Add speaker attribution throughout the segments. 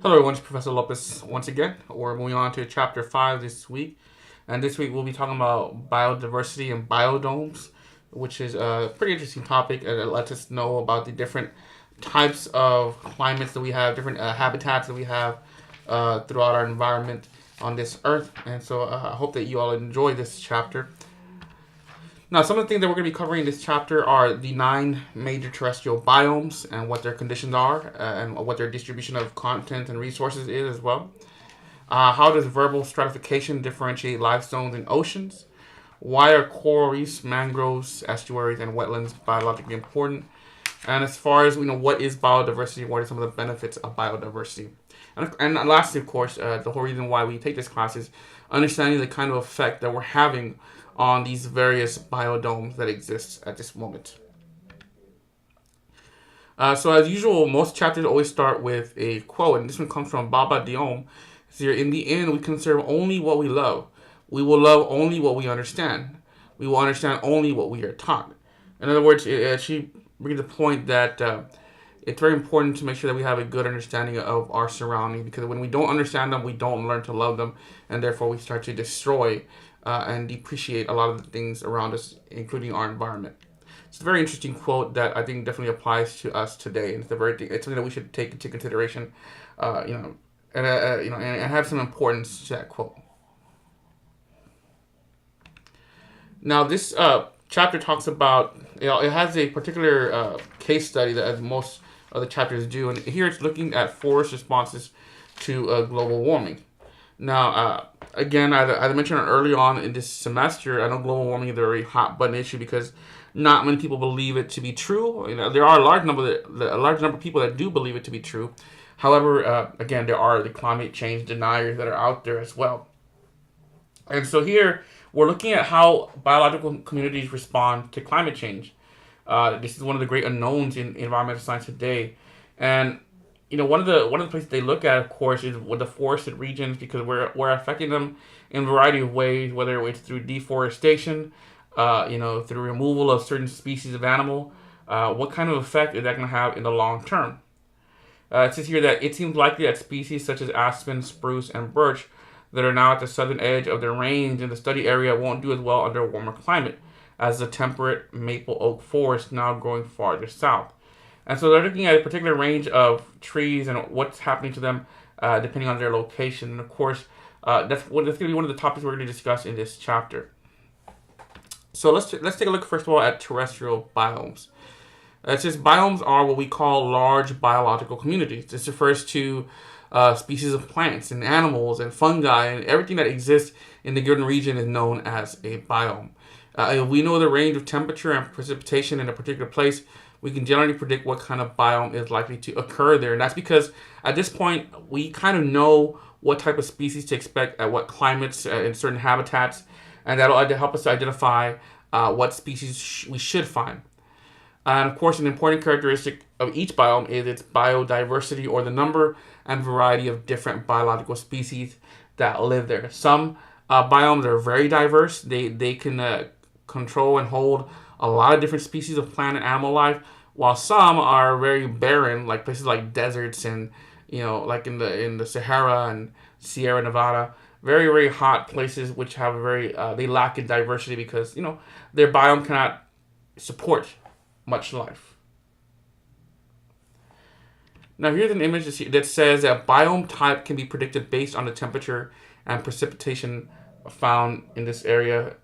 Speaker 1: Hello everyone, it's Professor Lopez once again. We're moving on to chapter 5 this week. And this week we'll be talking about biodiversity and biodomes, which is a pretty interesting topic and it lets us know about the different types of climates that we have, different habitats that we have throughout our environment on this earth. And so I hope that you all enjoy this chapter. Now, some of the things that we're going to be covering in this chapter are the 9 major terrestrial biomes and what their conditions are and what their distribution of content and resources is as well. How does verbal stratification differentiate life zones and oceans? Why are coral reefs, mangroves, estuaries, and wetlands biologically important? And as far as we know, what is biodiversity? What are some of the benefits of biodiversity? And lastly, of course, the whole reason why we take this class is understanding the kind of effect that we're having on these various biodomes that exist at this moment. So as usual, most chapters always start with a quote, and this one comes from Baba Diom. It's here, in the end, we can serve only what we love. We will love only what we understand. We will understand only what we are taught. In other words, she brings the point that it's very important to make sure that we have a good understanding of our surroundings, because when we don't understand them, we don't learn to love them, and therefore we start to destroy and depreciate a lot of the things around us, including our environment. It's a very interesting quote that I think definitely applies to us today, and it's something that we should take into consideration, and have some importance to that quote. Now, this chapter talks about, it has a particular case study that as most of the chapters do, and here it's looking at forest responses to global warming. Now, again, as I mentioned early on in this semester, I know global warming is a very hot button issue because not many people believe it to be true. There are a large number of people that do believe it to be true. However, again, there are the climate change deniers that are out there as well. And so here we're looking at how biological communities respond to climate change. This is one of the great unknowns in environmental science today, and one of the places they look at, of course, is with the forested regions, because we're affecting them in a variety of ways, whether it's through deforestation, through removal of certain species of animal. What kind of effect is that going to have in the long term? It says here that it seems likely that species such as aspen, spruce, and birch that are now at the southern edge of their range in the study area won't do as well under a warmer climate as the temperate maple oak forest now growing farther south. And so they're looking at a particular range of trees and what's happening to them depending on their location. And of course, that's going to be one of the topics we're going to discuss in this chapter. So let's take a look first of all at terrestrial biomes. It says biomes are what we call large biological communities. This refers to species of plants and animals and fungi, and everything that exists in the given region is known as a biome. If we know the range of temperature and precipitation in a particular place, we can generally predict what kind of biome is likely to occur there. And that's because at this point, we kind of know what type of species to expect at what climates in certain habitats, and that'll help us to identify what species we should find. And of course, an important characteristic of each biome is its biodiversity, or the number and variety of different biological species that live there. Some biomes are very diverse. They can control and hold a lot of different species of plant and animal life, while some are very barren, like places like deserts and like in the Sahara and Sierra Nevada, very very hot places which have a very they lack in diversity because their biome cannot support much life. Now here's an image that says that biome type can be predicted based on the temperature and precipitation found in this area.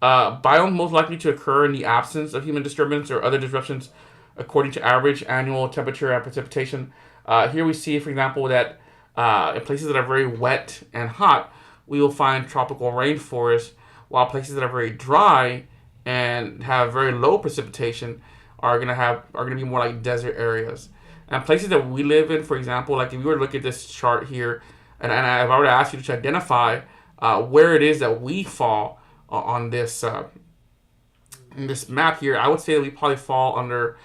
Speaker 1: Biomes most likely to occur in the absence of human disturbance or other disruptions according to average annual temperature and precipitation. Here we see, for example, that in places that are very wet and hot, we will find tropical rainforests, while places that are very dry and have very low precipitation are gonna be more like desert areas. And places that we live in, for example, like if you were to look at this chart here, and if I were to ask you to identify where it is that we fall on this in this map here, I would say that we probably fall under,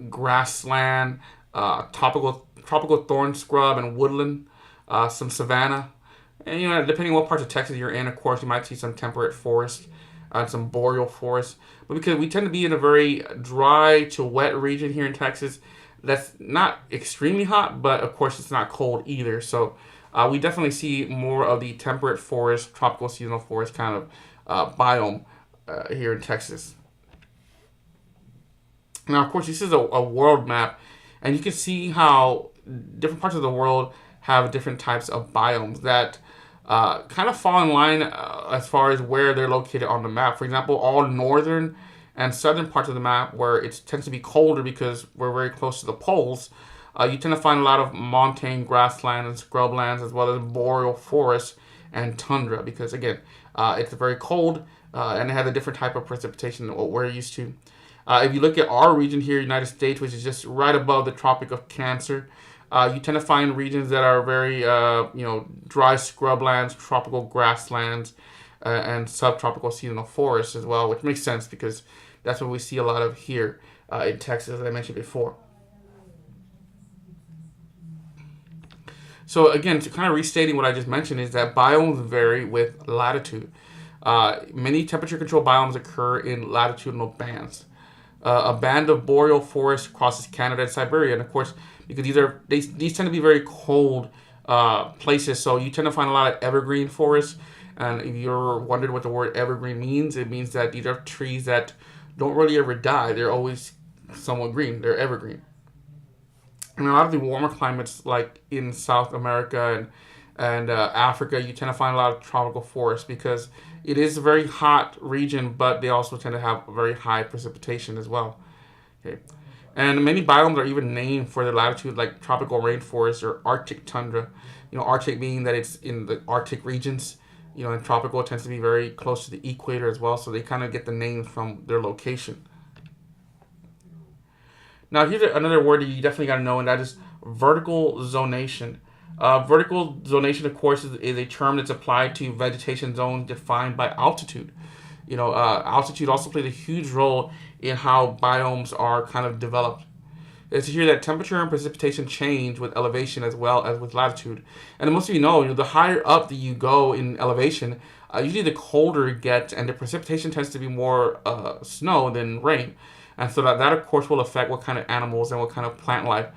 Speaker 1: grassland, tropical thorn scrub and woodland, some savanna, and depending on what parts of Texas you're in, of course, you might see some temperate forest and some boreal forests. But because we tend to be in a very dry to wet region here in Texas, that's not extremely hot, but of course it's not cold either. So we definitely see more of the temperate forest, tropical seasonal forest kind of biome here in Texas. Now, of course, this is a world map, and you can see how different parts of the world have different types of biomes that kind of fall in line as far as where they're located on the map. For example, all northern and southern parts of the map, where it tends to be colder because we're very close to the poles, you tend to find a lot of montane grasslands and scrublands, as well as boreal forests and tundra, because again, it's very cold and it has a different type of precipitation than what we're used to. If you look at our region here, United States, which is just right above the Tropic of Cancer, you tend to find regions that are very, dry scrublands, tropical grasslands, and subtropical seasonal forests as well, which makes sense because that's what we see a lot of here in Texas, as I mentioned before. So again, to kind of restating what I just mentioned is that biomes vary with latitude. Many temperature-controlled biomes occur in latitudinal bands. A band of boreal forest crosses Canada and Siberia, and of course, because these tend to be very cold places, so you tend to find a lot of evergreen forests. And if you're wondering what the word evergreen means, it means that these are trees that don't really ever die. They're always somewhat green. They're evergreen. In a lot of the warmer climates, like in South America and Africa, you tend to find a lot of tropical forests because it is a very hot region, but they also tend to have very high precipitation as well. Okay. And many biomes are even named for their latitude, like tropical rainforest or Arctic tundra. Arctic being that it's in the Arctic regions. And tropical tends to be very close to the equator as well, so they kind of get the names from their location. Now, here's another word that you definitely got to know, and that is vertical zonation. Vertical zonation, of course, is a term that's applied to vegetation zones defined by altitude. Altitude also plays a huge role in how biomes are kind of developed. It's here that temperature and precipitation change with elevation as well as with latitude. And most of you know, the higher up that you go in elevation, usually the colder it gets, and the precipitation tends to be more snow than rain. And so that of course, will affect what kind of animals and what kind of plant life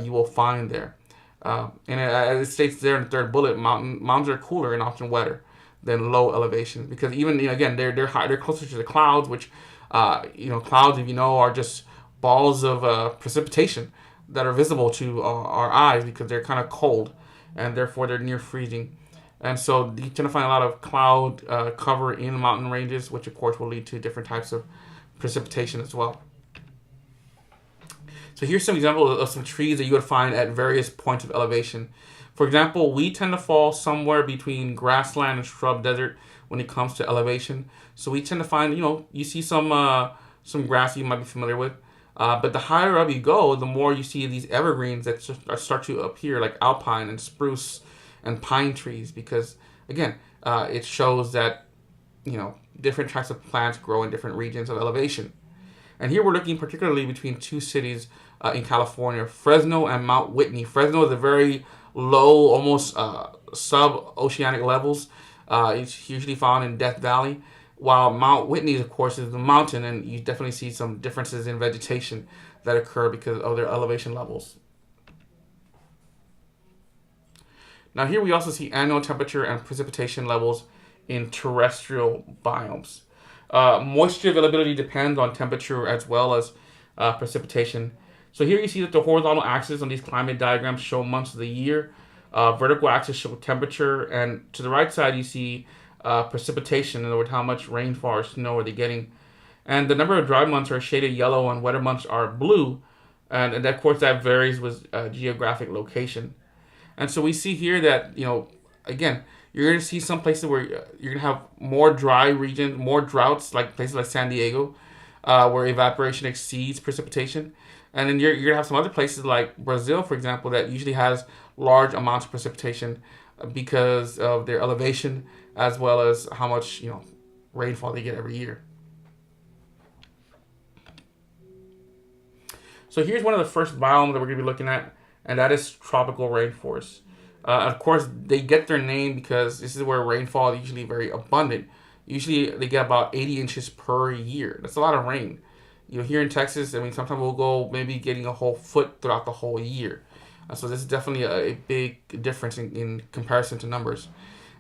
Speaker 1: you will find there. And as it states there in the third bullet, mountains are cooler and often wetter than low elevations because even again they're high, they're closer to the clouds, which clouds, if are just balls of precipitation that are visible to our eyes because they're kind of cold and therefore they're near freezing. And so you tend to find a lot of cloud cover in mountain ranges, which of course will lead to different types of precipitation as well. So here's some examples of some trees that you would find at various points of elevation. For example, we tend to fall somewhere between grassland and shrub desert when it comes to elevation. So we tend to find, you see some grass you might be familiar with. But the higher up you go, the more you see these evergreens that start to appear, like alpine and spruce and pine trees, because again, it shows that different types of plants grow in different regions of elevation. And here we're looking particularly between two cities in California, Fresno and Mount Whitney. Fresno is a very low, almost sub-oceanic levels. It's usually found in Death Valley, while Mount Whitney, of course, is the mountain, and you definitely see some differences in vegetation that occur because of their elevation levels. Now here we also see annual temperature and precipitation levels in terrestrial biomes. Moisture availability depends on temperature as well as precipitation. So here you see that the horizontal axis on these climate diagrams show months of the year. Vertical axis show temperature, and to the right side you see precipitation, in other words, how much rainfall or snow are they getting. And the number of dry months are shaded yellow and wetter months are blue. And of course that varies with geographic location. And so we see here that, again, you're going to see some places where you're going to have more dry regions, more droughts, like places like San Diego, where evaporation exceeds precipitation. And then you're going to have some other places like Brazil, for example, that usually has large amounts of precipitation because of their elevation as well as how much, rainfall they get every year. So here's one of the first biomes that we're going to be looking at, and that is tropical rainforests. Of course, they get their name because this is where rainfall is usually very abundant. Usually they get about 80 inches per year. That's a lot of rain. Here in Texas, I mean, sometimes we'll go maybe getting a whole foot throughout the whole year. So this is definitely a big difference in comparison to numbers.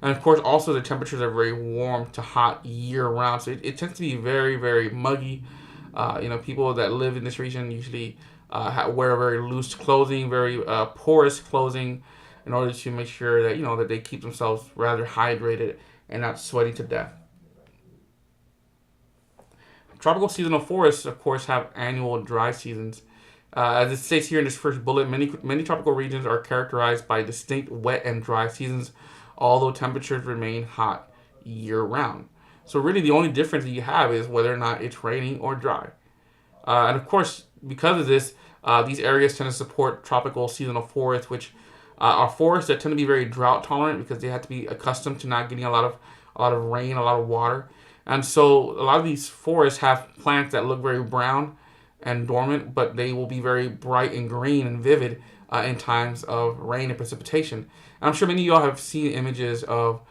Speaker 1: And of course, also the temperatures are very warm to hot year round. So it tends to be very, very muggy. People that live in this region usually wear very loose clothing, very porous clothing, in order to make sure that that they keep themselves rather hydrated and not sweating to death. Tropical seasonal forests, of course, have annual dry seasons. As it states here in this first bullet, many tropical regions are characterized by distinct wet and dry seasons, although temperatures remain hot year round. So really, the only difference that you have is whether or not it's raining or dry. And of course, because of this, these areas tend to support tropical seasonal forests, which are forests that tend to be very drought tolerant because they have to be accustomed to not getting a lot of rain, a lot of water. And so a lot of these forests have plants that look very brown and dormant, but they will be very bright and green and vivid in times of rain and precipitation. And I'm sure many of y'all have seen images of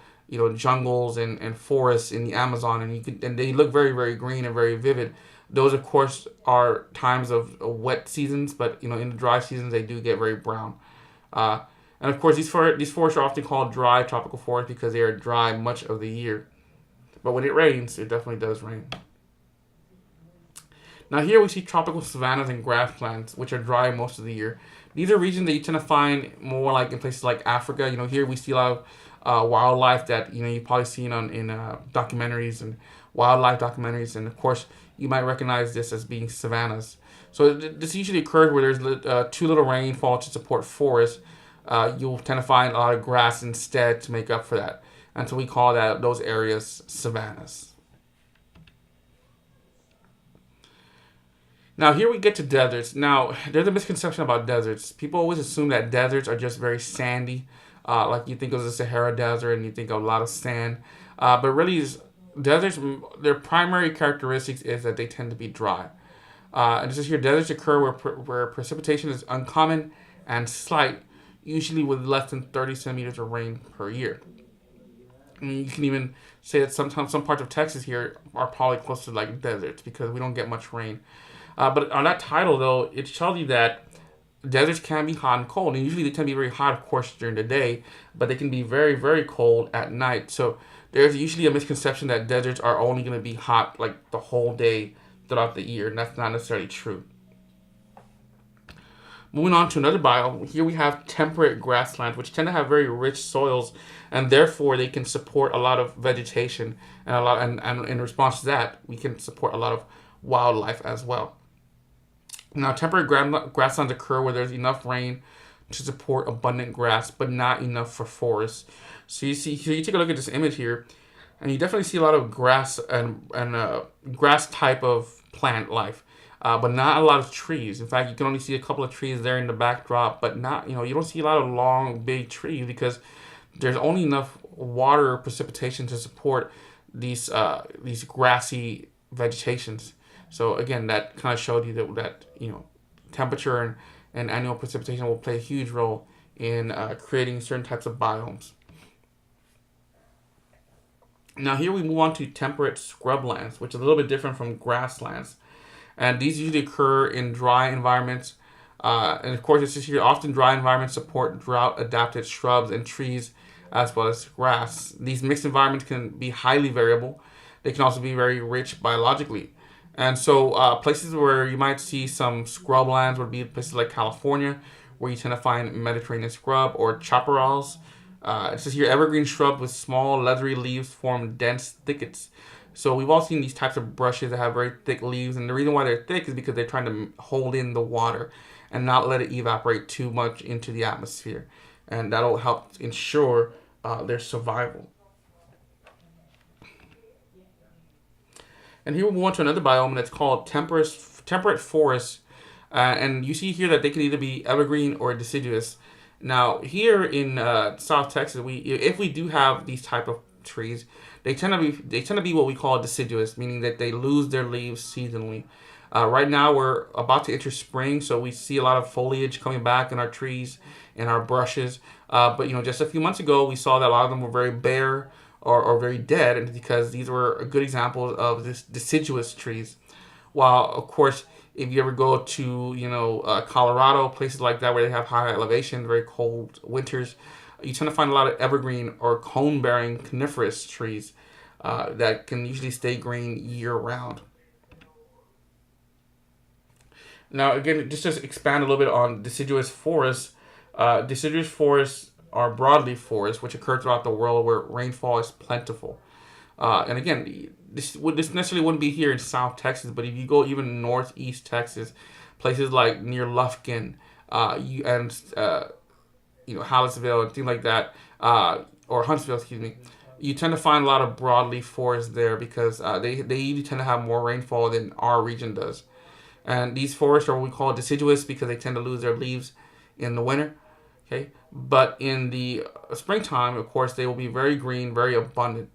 Speaker 1: jungles and forests in the Amazon, and they look very, very green and very vivid. Those, of course, are times of wet seasons, but in the dry seasons they do get very brown. And of course, these forests are often called dry tropical forests because they are dry much of the year. But when it rains, it definitely does rain. Now here we see tropical savannas and grasslands, which are dry most of the year. These are regions that you tend to find more like in places like Africa. Here we see a lot of wildlife that you've probably seen in documentaries and wildlife documentaries, and of course you might recognize this as being savannas. So this usually occurs where there's too little rainfall to support forests. You'll tend to find a lot of grass instead to make up for that. And so we call those areas savannas. Now here we get to deserts. Now there's a misconception about deserts. People always assume that deserts are just very sandy, like you think of the Sahara Desert and you think of a lot of sand. But really, deserts, their primary characteristics is that they tend to be dry. And this is here, deserts occur where precipitation is uncommon and slight, usually with less than 30 centimeters of rain per year. I mean, you can even say that sometimes some parts of Texas here are probably close to like deserts because we don't get much rain. But on that title, though, it tells you that deserts can be hot and cold. And usually they tend to be very hot, of course, during the day, but they can be very, very cold at night. So there's usually a misconception that deserts are only going to be hot like the whole day throughout the year, and that's not necessarily true. Moving on to another biome, here we have temperate grasslands, which tend to have very rich soils, and therefore they can support a lot of vegetation, and in response to that, we can support a lot of wildlife as well. Now, temperate grasslands occur where there's enough rain to support abundant grass, but not enough for forests. So you take a look at this image here, and you definitely see a lot of grass and grass type of plant life. But not a lot of trees. In fact, you can only see a couple of trees there in the backdrop, but not, you don't see a lot of long, big trees because there's only enough water or precipitation to support these grassy vegetations. So again, that kind of showed you that temperature and annual precipitation will play a huge role in creating certain types of biomes. Now here we move on to temperate scrublands, which is a little bit different from grasslands. And these usually occur in dry environments. And of course, it's just here, often dry environments support drought-adapted shrubs and trees as well as grass. These mixed environments can be highly variable. They can also be very rich biologically. And so places where you might see some scrublands would be places like California, where you tend to find Mediterranean scrub or chaparrals. It says here, evergreen shrubs with small leathery leaves form dense thickets. So we've all seen these types of brushes that have very thick leaves, and the reason why they're thick is because they're trying to hold in the water and not let it evaporate too much into the atmosphere. And that'll help ensure their survival. And here we move on to another biome that's called temperate forests. And you see here that they can either be evergreen or deciduous. Now, here in South Texas, if we do have these type of trees, they tend to be what we call deciduous, meaning that they lose their leaves seasonally. Right now, we're about to enter spring, so we see a lot of foliage coming back in our trees and our brushes. But just a few months ago, we saw that a lot of them were very bare, or very dead, and because these were good examples of this deciduous trees. While of course, if you ever go to Colorado, places like that where they have high elevation, very cold winters, you tend to find a lot of evergreen or cone-bearing coniferous trees that can usually stay green year round. Now, again, just to expand a little bit on deciduous forests, deciduous forests are broadleaf forests which occur throughout the world where rainfall is plentiful. And again, this necessarily wouldn't be here in South Texas, but if you go even northeast Texas, places like near Lufkin, Hallettsville and things like that, or Huntsville, excuse me, you tend to find a lot of broadleaf forests there because they usually tend to have more rainfall than our region does. And these forests are what we call deciduous because they tend to lose their leaves in the winter. Okay, but in the springtime, of course, they will be very green, very abundant.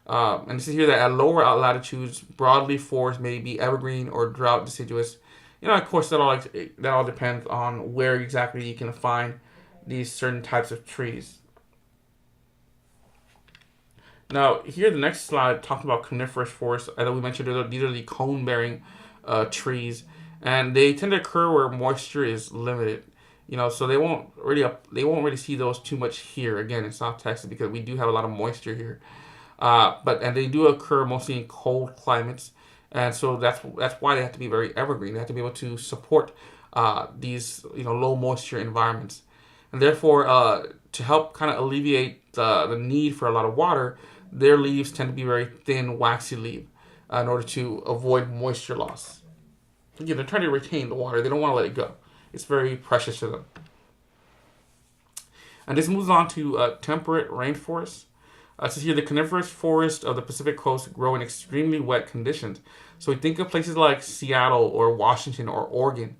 Speaker 1: And this is here that at lower latitudes, broadleaf forests may be evergreen or drought deciduous. Of course, that all depends on where exactly you can find these certain types of trees. Now, here the next slide talks about coniferous forests. As we mentioned, these are the cone-bearing trees, and they tend to occur where moisture is limited. So they won't really see those too much here again in South Texas because we do have a lot of moisture here. But they do occur mostly in cold climates, and so that's why they have to be very evergreen. They have to be able to support these low moisture environments, and therefore to help kind of alleviate the need for a lot of water, their leaves tend to be very thin, waxy leaf in order to avoid moisture loss. Again, they're trying to retain the water. They don't want to let it go. It's very precious to them. And this moves on to temperate rainforests. It says here the coniferous forests of the Pacific coast grow in extremely wet conditions. So we think of places like Seattle or Washington or Oregon.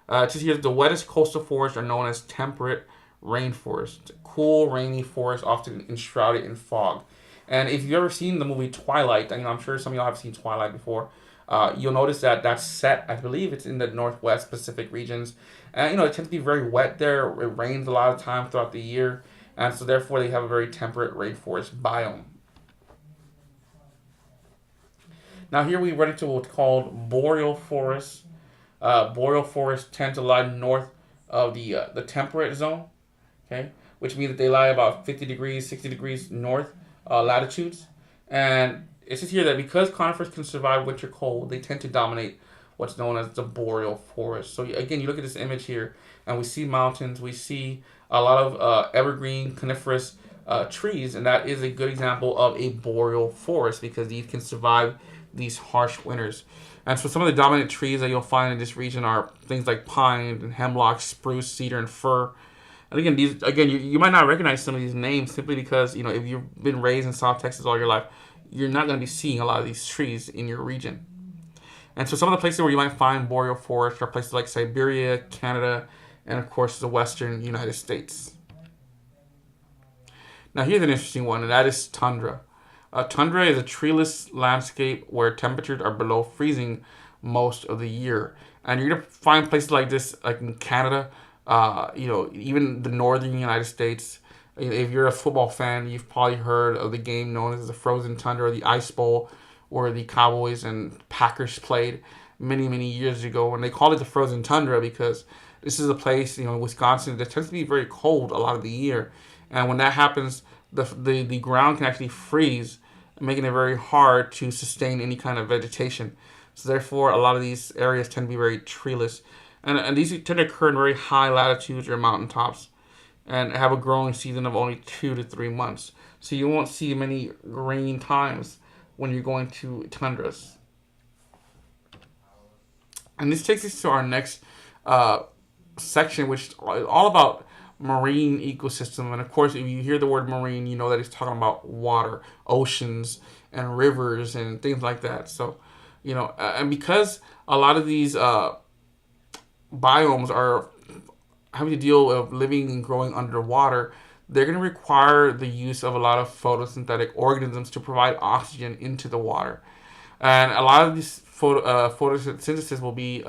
Speaker 1: It says here the wettest coastal forests are known as temperate rainforests. Cool, rainy forests often enshrouded in fog. And if you've ever seen the movie Twilight, I'm sure some of y'all have seen Twilight before, you'll notice that that's set, I believe it's in the Northwest Pacific regions. And, it tends to be very wet there. It rains a lot of time throughout the year. And so therefore they have a very temperate rainforest biome. Now here we run into what's called boreal forests. Boreal forests tend to lie north of the temperate zone, okay, which means that they lie about 50 degrees, 60 degrees north latitudes. And it says here that because conifers can survive winter cold, they tend to dominate what's known as the boreal forest. So again, you look at this image here, and we see mountains, we see a lot of evergreen coniferous trees, and that is a good example of a boreal forest because these can survive these harsh winters. And so some of the dominant trees that you'll find in this region are things like pine and hemlock, spruce, cedar, and fir. And again, you might not recognize some of these names simply because if you've been raised in South Texas all your life, you're not going to be seeing a lot of these trees in your region. And so some of the places where you might find boreal forests are places like Siberia, Canada, and of course the western United States. Now here's an interesting one, and that is tundra. Tundra is a treeless landscape where temperatures are below freezing most of the year. And you're going to find places like this like in Canada, even the northern United States. If you're a football fan, you've probably heard of the game known as the Frozen Tundra or the Ice Bowl, where the Cowboys and Packers played many, many years ago. And they call it the Frozen Tundra because this is a place, in Wisconsin that tends to be very cold a lot of the year. And when that happens, the ground can actually freeze, making it very hard to sustain any kind of vegetation. So therefore, a lot of these areas tend to be very treeless. And these tend to occur in very high latitudes or mountaintops and have a growing season of only 2 to 3 months. So you won't see many green times when you're going to tundras. And this takes us to our next section, which is all about marine ecosystem. And of course, if you hear the word marine, you know that it's talking about water, oceans, and rivers, and things like that. So, and because a lot of these biomes are having to deal with living and growing underwater, they're going to require the use of a lot of photosynthetic organisms to provide oxygen into the water. And a lot of these photosynthesis will be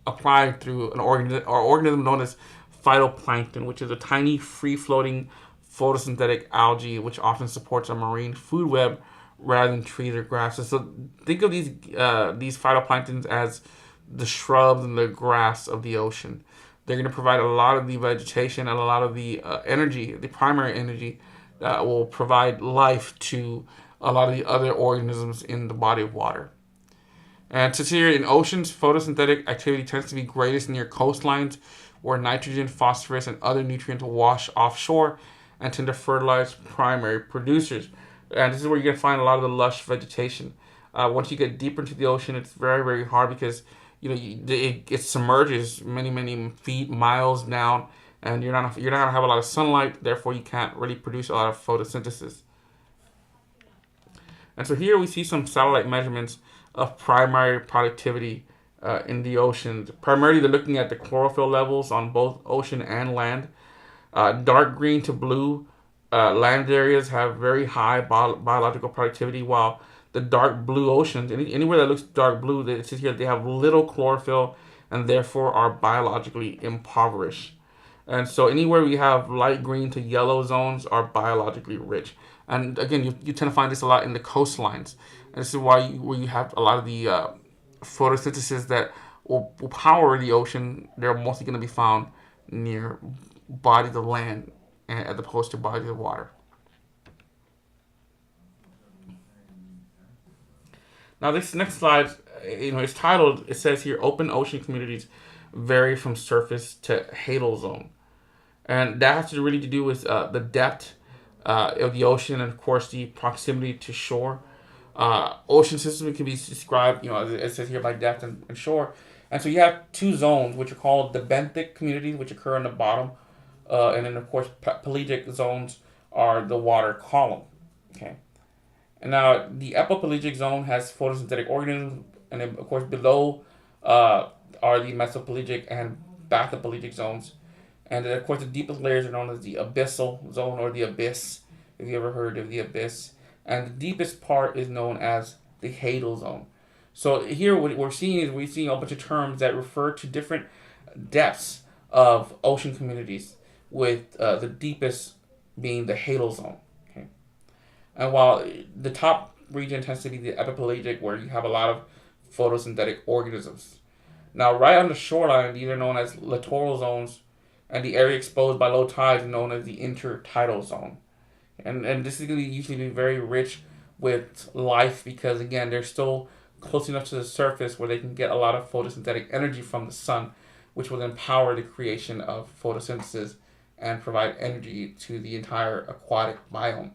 Speaker 1: applied through an organism known as phytoplankton, which is a tiny free-floating photosynthetic algae, which often supports a marine food web rather than trees or grasses. So think of these phytoplanktons as the shrubs and the grass of the ocean. They're going to provide a lot of the vegetation and a lot of the energy, the primary energy that will provide life to a lot of the other organisms in the body of water. And to see here in oceans, photosynthetic activity tends to be greatest near coastlines where nitrogen, phosphorus, and other nutrients wash offshore and tend to fertilize primary producers. And this is where you're going to find a lot of the lush vegetation. Once you get deeper into the ocean, it's very, very hard because it submerges many feet, miles down, and you're not gonna have a lot of sunlight. Therefore, you can't really produce a lot of photosynthesis. And so here we see some satellite measurements of primary productivity in the oceans. Primarily, they're looking at the chlorophyll levels on both ocean and land. Dark green to blue land areas have very high biological productivity, while the dark blue oceans, anywhere that looks dark blue, it says here they have little chlorophyll and therefore are biologically impoverished. And so anywhere we have light green to yellow zones are biologically rich. And again, you tend to find this a lot in the coastlines. And this is where you have a lot of the photosynthesis that will power the ocean. They're mostly going to be found near bodies of land as opposed to bodies of water. Now this next slide, it's titled, it says here, open ocean communities vary from surface to hadal zone. And that has to really to do with the depth of the ocean and, of course, the proximity to shore. Ocean system can be described, as it says here, by depth and shore. And so you have two zones, which are called the benthic communities, which occur on the bottom. And then, of course, pelagic zones are the water column. Okay. And now the epipelagic zone has photosynthetic organisms, and then, of course, below are the mesopelagic and bathypelagic zones. And then, of course, the deepest layers are known as the abyssal zone or the abyss, if you ever heard of the abyss. And the deepest part is known as the hadal zone. So here what we're seeing a bunch of terms that refer to different depths of ocean communities, with the deepest being the hadal zone. Okay? And while the top region tends to be the epipelagic, where you have a lot of photosynthetic organisms. Now, right on the shoreline, these are known as littoral zones, and the area exposed by low tides is known as the intertidal zone. And this is going to usually be very rich with life because, again, they're still close enough to the surface where they can get a lot of photosynthetic energy from the sun, which will then power the creation of photosynthesis and provide energy to the entire aquatic biome.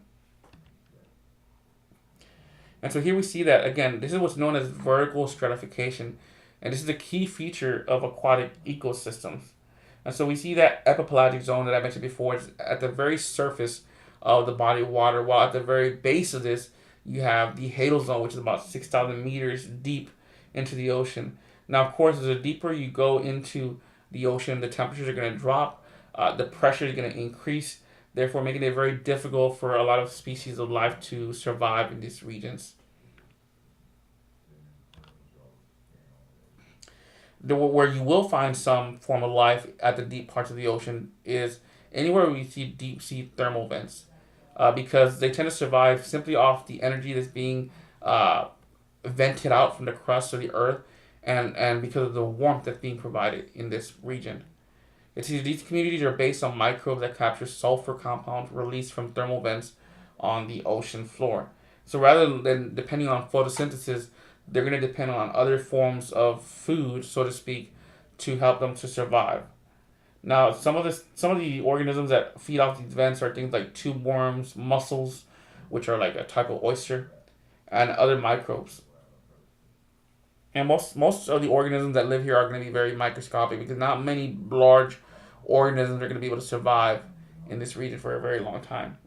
Speaker 1: And so here we see that, again, this is what's known as vertical stratification, and this is a key feature of aquatic ecosystems. And so we see that epipelagic zone that I mentioned before is at the very surface of the body of water, while at the very base of this, you have the hadal zone, which is about 6,000 meters deep into the ocean. Now, of course, the deeper you go into the ocean, the temperatures are going to drop, the pressure is going to increase, therefore making it very difficult for a lot of species of life to survive in these regions. Where you will find some form of life at the deep parts of the ocean is anywhere we see deep sea thermal vents, because they tend to survive simply off the energy that's being vented out from the crust of the earth, and because of the warmth that's being provided in this region. These communities are based on microbes that capture sulfur compounds released from thermal vents on the ocean floor. So rather than depending on photosynthesis, they're going to depend on other forms of food, so to speak, to help them to survive. Now, some of the organisms that feed off these vents are things like tube worms, mussels, which are like a type of oyster, and other microbes. And most of the organisms that live here are going to be very microscopic because not many large organisms are going to be able to survive in this region for a very long time.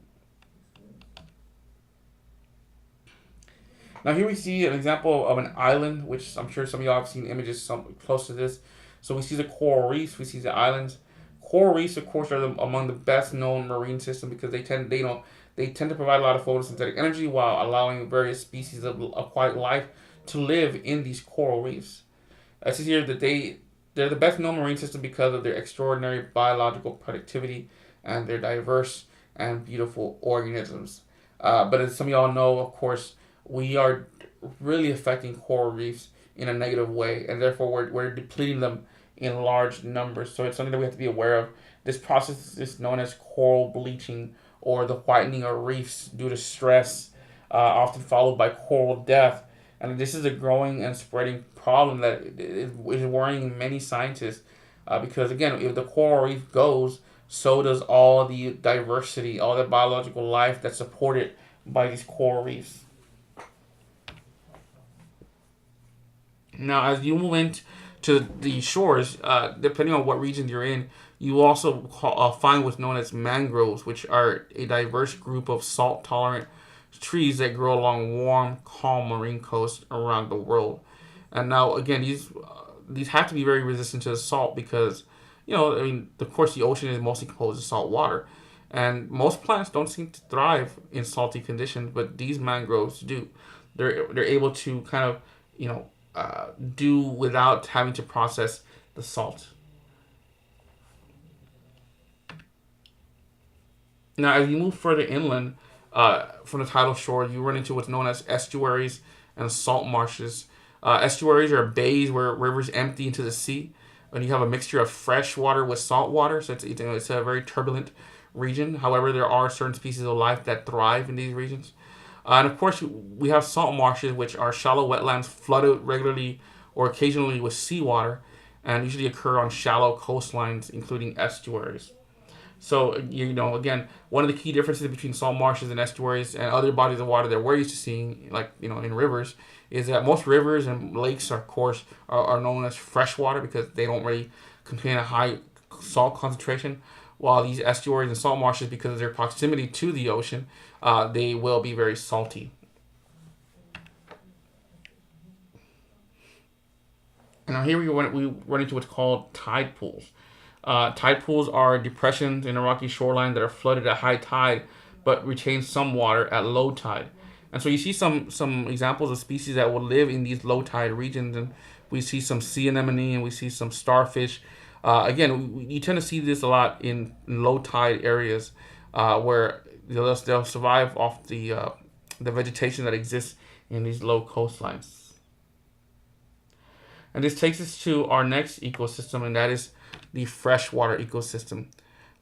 Speaker 1: Now here we see an example of an island, which I'm sure some of y'all have seen images close to this. So we see the coral reefs, we see the islands. Coral reefs, of course, are among the best known marine systems because they tend to provide a lot of photosynthetic energy while allowing various species of aquatic life to live in these coral reefs. I see here that they're the best known marine system because of their extraordinary biological productivity and their diverse and beautiful organisms. But as some of y'all know, of course, we are really affecting coral reefs in a negative way, and therefore we're depleting them in large numbers. So it's something that we have to be aware of. This process is known as coral bleaching or the whitening of reefs due to stress, often followed by coral death. And this is a growing and spreading problem that is worrying many scientists because, again, if the coral reef goes, so does all the diversity, all the biological life that's supported by these coral reefs. Now, as you move into the shores, depending on what region you're in, you also find what's known as mangroves, which are a diverse group of salt-tolerant trees that grow along warm, calm marine coasts around the world. And now, again, these have to be very resistant to the salt because, I mean, of course, the ocean is mostly composed of salt water, and most plants don't seem to thrive in salty conditions, but these mangroves do. They're able to kind of, do without having to process the salt. Now, as you move further inland from the tidal shore, you run into what's known as estuaries and salt marshes. Estuaries are bays where rivers empty into the sea, and you have a mixture of fresh water with salt water, so it's a very turbulent region. However, there are certain species of life that thrive in these regions. And of course, we have salt marshes, which are shallow wetlands flooded regularly or occasionally with seawater, and usually occur on shallow coastlines, including estuaries. So, again, one of the key differences between salt marshes and estuaries and other bodies of water that we're used to seeing, like, in rivers, is that most rivers and lakes, of course, are known as freshwater because they don't really contain a high salt concentration, while these estuaries and salt marshes, because of their proximity to the ocean, they will be very salty. Now here we run into what's called tide pools. Tide pools are depressions in a rocky shoreline that are flooded at high tide, but retain some water at low tide. And so you see some examples of species that will live in these low tide regions, and we see some sea anemone and we see some starfish. Again, you tend to see this a lot in low tide areas where they'll survive off the vegetation that exists in these low coastlines. And this takes us to our next ecosystem, and that is the freshwater ecosystem.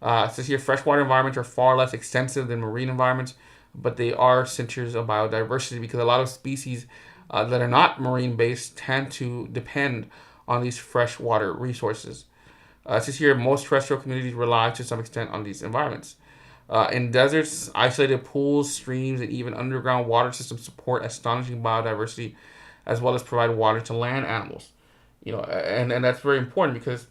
Speaker 1: It says here freshwater environments are far less extensive than marine environments, but they are centers of biodiversity because a lot of species that are not marine based tend to depend on these freshwater resources. It says here most terrestrial communities rely to some extent on these environments. In deserts, isolated pools, streams, and even underground water systems support astonishing biodiversity as well as provide water to land animals. And that's very important because,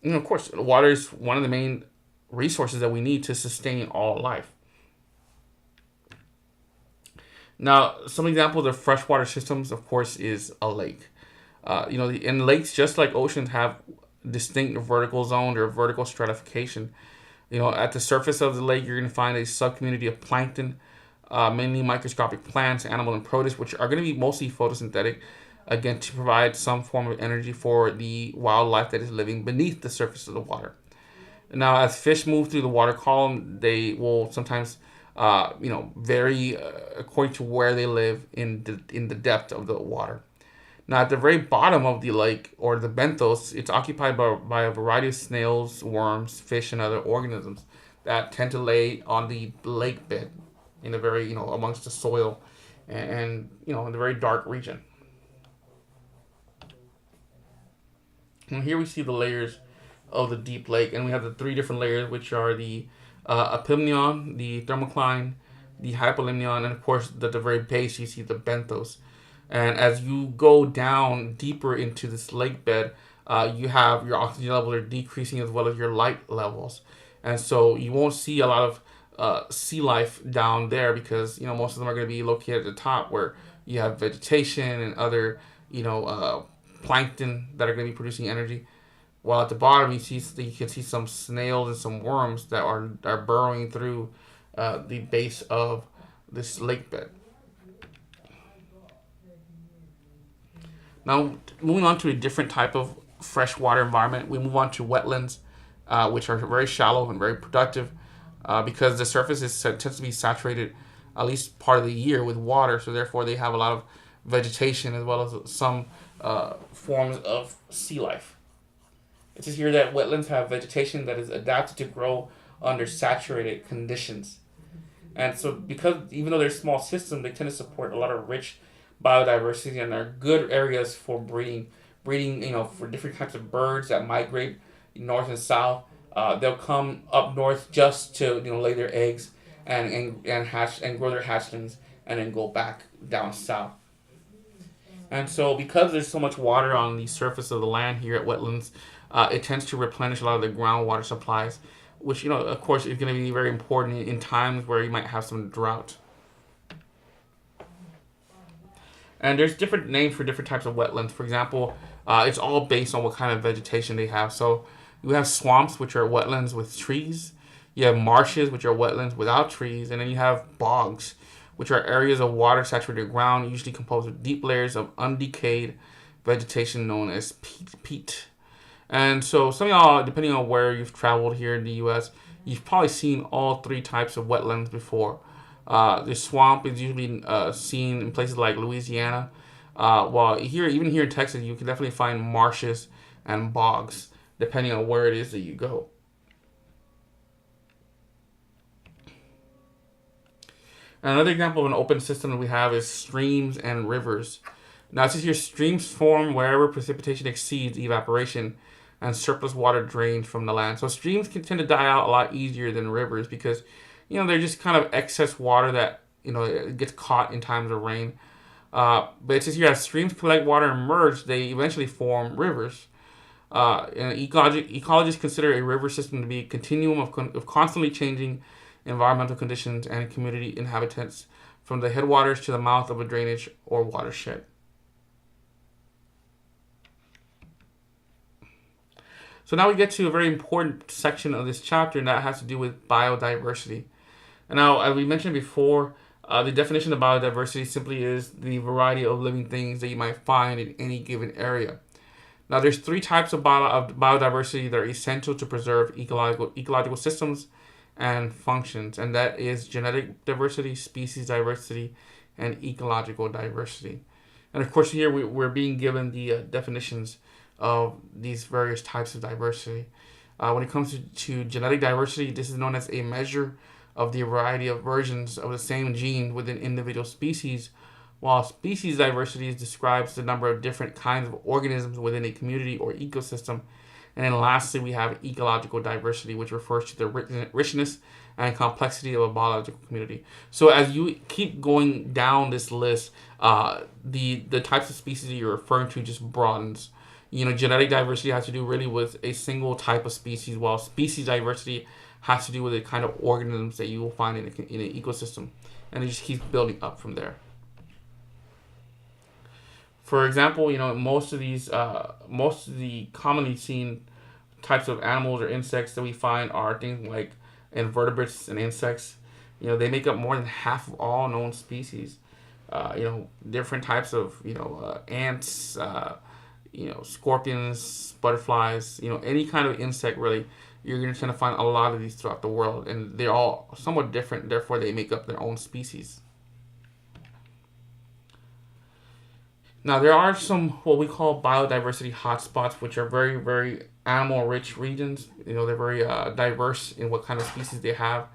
Speaker 1: of course, water is one of the main resources that we need to sustain all life. Now, some examples of freshwater systems, of course, is a lake. In lakes, just like oceans, have distinct vertical zones or vertical stratification. At the surface of the lake, you're going to find a subcommunity of plankton, mainly microscopic plants, animal, and produce, which are going to be mostly photosynthetic, again, to provide some form of energy for the wildlife that is living beneath the surface of the water. Now, as fish move through the water column, they will sometimes, vary according to where they live in the depth of the water. Now, at the very bottom of the lake, or the benthos, it's occupied by a variety of snails, worms, fish, and other organisms that tend to lay on the lake bed in a very, amongst the soil and in a very dark region. And here we see the layers of the deep lake, and we have the three different layers, which are the epimnion, the thermocline, the hypolimnion, and of course, at the very base, you see the benthos. And as you go down deeper into this lake bed, you have your oxygen levels are decreasing as well as your light levels. And so you won't see a lot of sea life down there because, most of them are going to be located at the top where you have vegetation and other, plankton that are going to be producing energy. While at the bottom, you can see some snails and some worms that are burrowing through the base of this lake bed. Now, moving on to a different type of freshwater environment, we move on to wetlands, which are very shallow and very productive. because the surface tends to be saturated at least part of the year with water, so therefore they have a lot of vegetation as well as some forms of sea life. It says here that wetlands have vegetation that is adapted to grow under saturated conditions. And so, because even though they're small systems, they tend to support a lot of rich biodiversity and are good areas for breeding, for different types of birds that migrate north and south. They'll come up north just to lay their eggs and hatch and grow their hatchlings and then go back down south. And so, because there's so much water on the surface of the land here at wetlands, it tends to replenish a lot of the groundwater supplies, which, of course, is going to be very important in times where you might have some drought. And there's different names for different types of wetlands. For example, it's all based on what kind of vegetation they have. So you have swamps, which are wetlands with trees. You have marshes, which are wetlands without trees. And then you have bogs, which are areas of water-saturated ground, usually composed of deep layers of undecayed vegetation known as peat. And so some of y'all, depending on where you've traveled here in the U.S., you've probably seen all three types of wetlands before. The swamp is usually seen in places like Louisiana, while even here in Texas, you can definitely find marshes and bogs, depending on where it is that you go. Another example of an open system that we have is streams and rivers. Now, it says here, streams form wherever precipitation exceeds evaporation and surplus water drains from the land. So streams can tend to die out a lot easier than rivers because, they're just kind of excess water that, it gets caught in times of rain. But it says here, as streams collect water and merge, they eventually form rivers. And ecologists consider a river system to be a continuum of constantly changing environmental conditions and community inhabitants from the headwaters to the mouth of a drainage or watershed. So now we get to a very important section of this chapter, and that has to do with biodiversity. And now, as we mentioned before, the definition of biodiversity simply is the variety of living things that you might find in any given area. Now, there's three types of biodiversity that are essential to preserve ecological systems and functions, and that is genetic diversity, species diversity, and ecological diversity. And of course, here we're being given the definitions of these various types of diversity. When it comes to genetic diversity, this is known as a measure of the variety of versions of the same gene within individual species, while species diversity describes the number of different kinds of organisms within a community or ecosystem. And then lastly, we have ecological diversity, which refers to the richness and complexity of a biological community. So as you keep going down this list, the types of species that you're referring to just broadens. Genetic diversity has to do really with a single type of species, while species diversity has to do with the kind of organisms that you will find in an ecosystem. And it just keeps building up from there. For example, most of the commonly seen types of animals or insects that we find are things like invertebrates and insects. They make up more than half of all known species. Different types of ants, scorpions, butterflies. Any kind of insect really. You're going to tend to find a lot of these throughout the world, and they're all somewhat different. Therefore, they make up their own species. Now, there are some what we call biodiversity hotspots, which are very, very animal-rich regions. They're very diverse in what kind of species they have,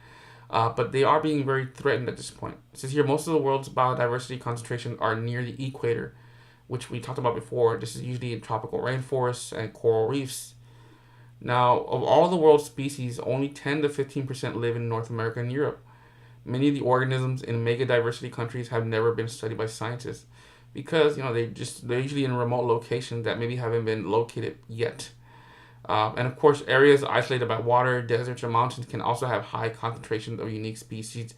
Speaker 1: but they are being very threatened at this point. It says here, most of the world's biodiversity concentration are near the equator, which we talked about before. This is usually in tropical rainforests and coral reefs. Now, of all the world's species, only 10 to 15% live in North America and Europe. Many of the organisms in mega diversity countries have never been studied by scientists because they're usually in remote locations that maybe haven't been located yet. And of course, areas isolated by water, deserts, or mountains can also have high concentrations of unique species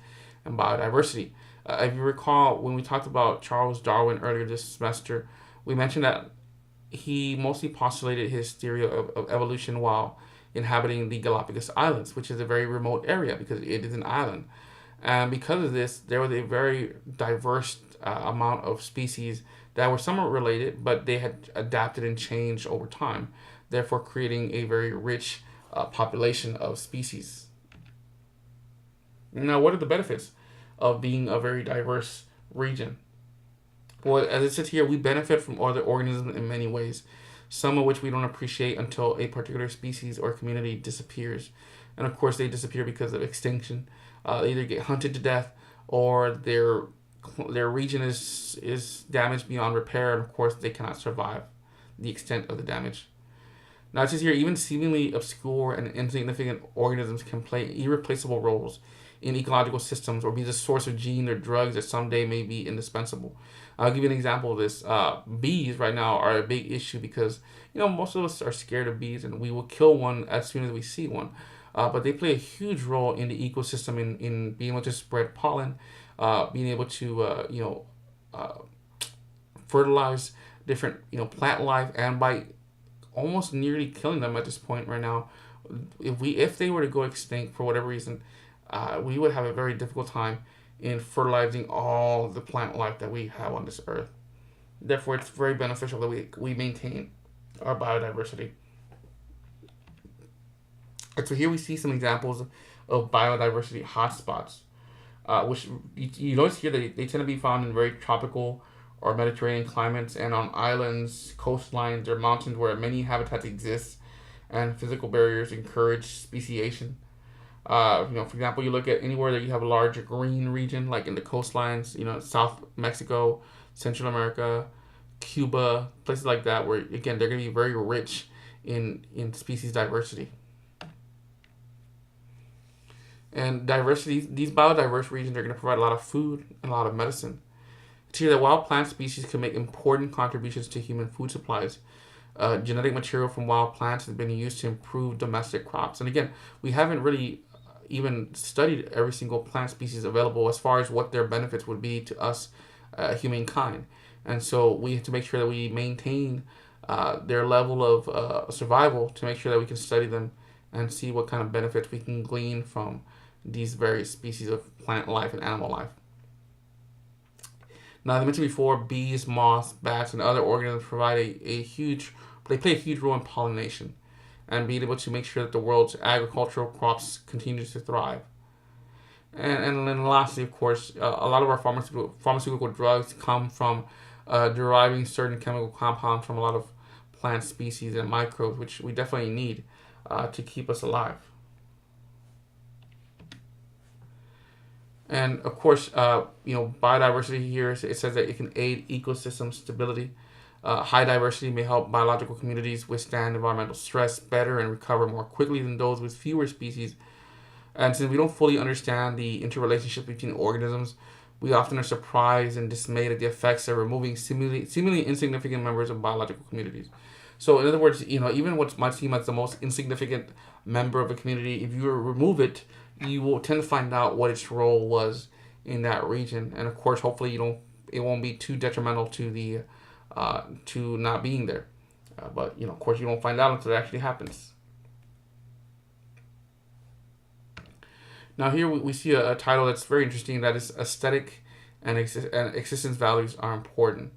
Speaker 1: and biodiversity. If you recall, when we talked about Charles Darwin earlier this semester, we mentioned that he mostly postulated his theory of evolution while inhabiting the Galapagos Islands, which is a very remote area because it is an island. And because of this, there was a very diverse amount of species that were somewhat related, but they had adapted and changed over time, therefore creating a very rich population of species. Now, what are the benefits of being a very diverse region? Well, as it says here, we benefit from other organisms in many ways, some of which we don't appreciate until a particular species or community disappears. And of course, they disappear because of extinction. They either get hunted to death or their region is damaged beyond repair, and of course, they cannot survive the extent of the damage. Now, it says here, even seemingly obscure and insignificant organisms can play irreplaceable roles in ecological systems or be the source of genes or drugs that someday may be indispensable. I'll give you an example of this. Bees right now are a big issue because most of us are scared of bees and we will kill one as soon as we see one. But they play a huge role in the ecosystem in being able to spread pollen, being able to fertilize different plant life, and by almost nearly killing them at this point right now. If they were to go extinct for whatever reason, we would have a very difficult time in fertilizing all the plant life that we have on this earth. Therefore, it's very beneficial that we maintain our biodiversity. And so here we see some examples of biodiversity hotspots, which you notice here that they tend to be found in very tropical or Mediterranean climates and on islands, coastlines, or mountains where many habitats exist and physical barriers encourage speciation. For example, you look at anywhere that you have a large green region, like in the coastlines, South Mexico, Central America, Cuba, places like that, where again they're going to be very rich in species diversity. And diversity, these biodiverse regions are going to provide a lot of food and a lot of medicine. It's here that wild plant species can make important contributions to human food supplies. Genetic material from wild plants has been used to improve domestic crops. And again, we haven't really even studied every single plant species available as far as what their benefits would be to us, humankind. And so we have to make sure that we maintain their level of survival to make sure that we can study them and see what kind of benefits we can glean from these various species of plant life and animal life. Now, as I mentioned before, bees, moths, bats, and other organisms provide they play a huge role in pollination and being able to make sure that the world's agricultural crops continue to thrive. And then lastly, of course, a lot of our pharmaceutical drugs come from deriving certain chemical compounds from a lot of plant species and microbes, which we definitely need to keep us alive. And of course, biodiversity here, it says that it can aid ecosystem stability. High diversity may help biological communities withstand environmental stress better and recover more quickly than those with fewer species. And since we don't fully understand the interrelationship between organisms, we often are surprised and dismayed at the effects of removing seemingly insignificant members of biological communities. So, in other words, even what might seem like the most insignificant member of a community, if you remove it, you will tend to find out what its role was in that region. And of course, hopefully, it won't be too detrimental to the to not being there. But of course, you don't find out until it actually happens. Now here we see a title that's very interesting. That is aesthetic and existence values are important.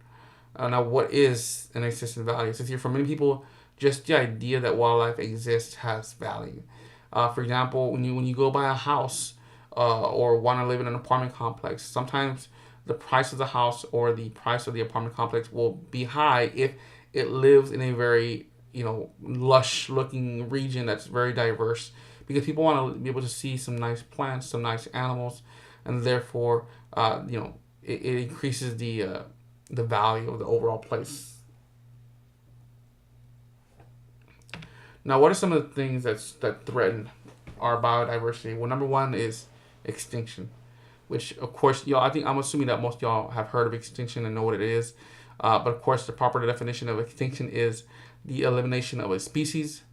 Speaker 1: Now, what is an existence value? It says here, for many people, just the idea that wildlife exists has value. For example, when you go buy a house or want to live in an apartment complex, sometimes the price of the house or the price of the apartment complex will be high if it lives in a very lush looking region that's very diverse, because people want to be able to see some nice plants, some nice animals, and therefore it increases the value of the overall place. Now, what are some of the things that threaten our biodiversity? Well, number one is extinction, which of course, I'm assuming that most of y'all have heard of extinction and know what it is. But of course, the proper definition of extinction is the elimination of a species,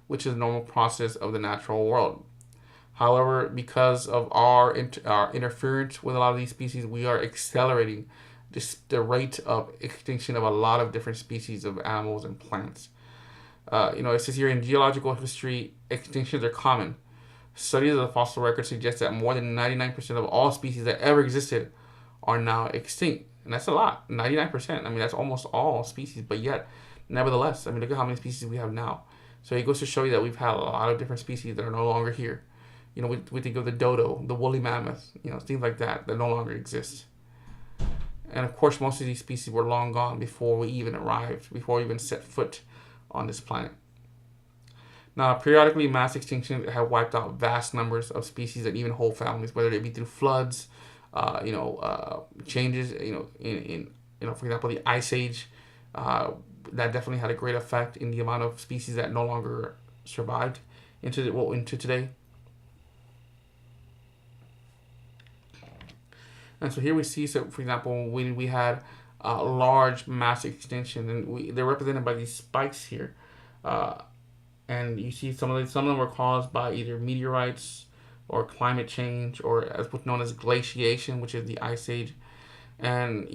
Speaker 1: which is a normal process of the natural world. However, because of our interference with a lot of these species, we are accelerating the rate of extinction of a lot of different species of animals and plants. It says here, in geological history, extinctions are common. Studies of the fossil record suggest that more than 99% of all species that ever existed are now extinct. And that's a lot, 99%. I mean, that's almost all species, but yet, nevertheless, look at how many species we have now. So it goes to show you that we've had a lot of different species that are no longer here. We think of the dodo, the woolly mammoth, things like that no longer exist. And of course, most of these species were long gone before we even arrived, before we even set foot on this planet. Now, periodically, mass extinctions have wiped out vast numbers of species and even whole families, whether it be through floods, changes, for example, the Ice Age, that definitely had a great effect in the amount of species that no longer survived into today. And so here we see, so for example, when we had large mass extinction, and they're represented by these spikes here. And you see some of them were caused by either meteorites or climate change, or as what's known as glaciation, which is the ice age. And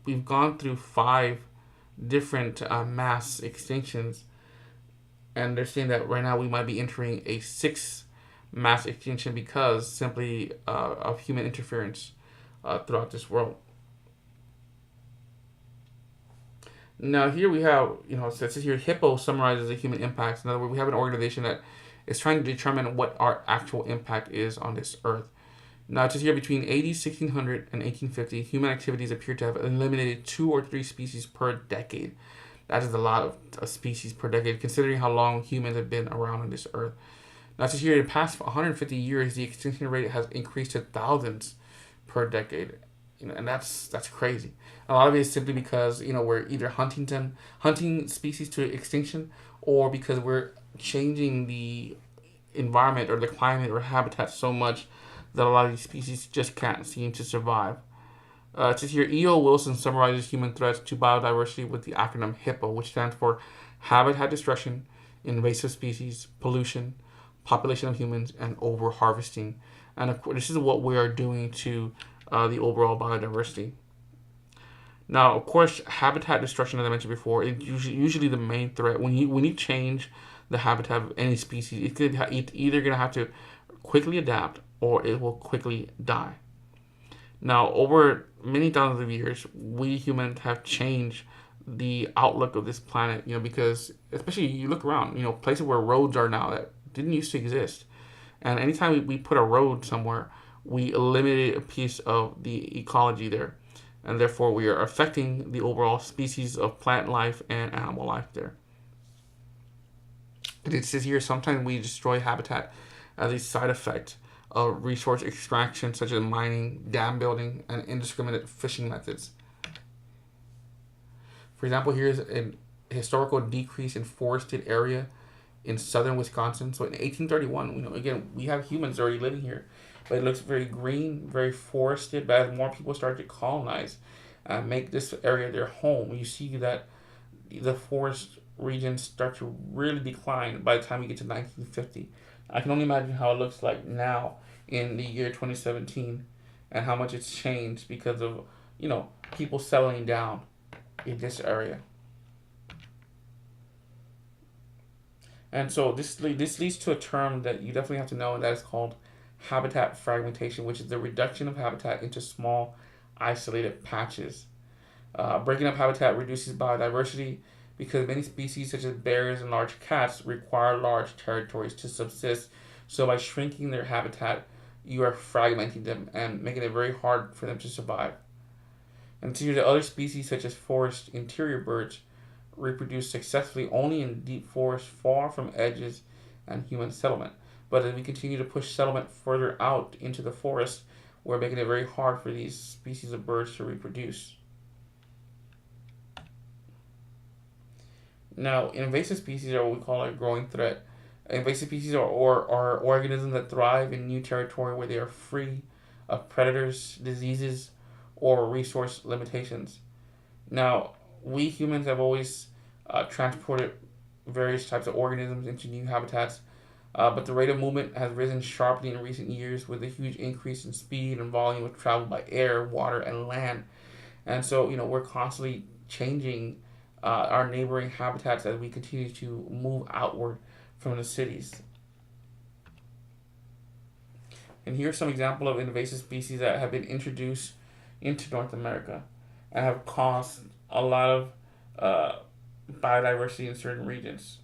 Speaker 1: we've gone through 5 different mass extinctions, and they're saying that right now we might be entering a 6th mass extinction because simply of human interference throughout this world. Now here we have, it says here, HIPPO summarizes the human impacts. In other words, we have an organization that is trying to determine what our actual impact is on this earth. Now it says here, between 1600 and 1850, human activities appear to have eliminated 2 or 3 species per decade. That is a lot of species per decade, considering how long humans have been around on this earth. Now it says here, in the past 150 years, the extinction rate has increased to thousands per decade. And that's crazy. A lot of it is simply because we're either hunting species to extinction, or because we're changing the environment or the climate or habitat so much that a lot of these species just can't seem to survive. It says here, E.O. Wilson summarizes human threats to biodiversity with the acronym HIPPO, which stands for Habitat Destruction, Invasive Species, Pollution, Population of Humans, and Over-harvesting. And of course, this is what we are doing to the overall biodiversity. Now, of course, habitat destruction, as I mentioned before, is usually the main threat. When you change the habitat of any species, it's either going to have to quickly adapt or it will quickly die. Now, over many thousands of years, we humans have changed the outlook of this planet, because especially you look around, places where roads are now that didn't used to exist. And anytime we put a road somewhere, we eliminated a piece of the ecology there. And therefore, we are affecting the overall species of plant life and animal life there. It says here, sometimes we destroy habitat as a side effect of resource extraction, such as mining, dam building, and indiscriminate fishing methods. For example, here's a historical decrease in forested area in southern Wisconsin. So in 1831, again, we have humans already living here, but it looks very green, very forested. But as more people start to colonize, make this area their home, you see that the forest regions start to really decline by the time we get to 1950. I can only imagine how it looks like now in the year 2017, and how much it's changed because of people settling down in this area. And so this leads to a term that you definitely have to know, and that is called habitat fragmentation, which is the reduction of habitat into small, isolated patches. Breaking up habitat reduces biodiversity because many species, such as bears and large cats, require large territories to subsist. So by shrinking their habitat, you are fragmenting them and making it very hard for them to survive. And to the other species, such as forest interior birds, reproduce successfully only in deep forests far from edges and human settlement. But as we continue to push settlement further out into the forest, we're making it very hard for these species of birds to reproduce. Now, invasive species are what we call a growing threat. Invasive species are organisms that thrive in new territory where they are free of predators, diseases, or resource limitations. Now, we humans have always transported various types of organisms into new habitats, but the rate of movement has risen sharply in recent years with a huge increase in speed and volume of travel by air, water, and land. And so, we're constantly changing our neighboring habitats as we continue to move outward from the cities. And here's some example of invasive species that have been introduced into North America and have caused a lot of biodiversity in certain regions.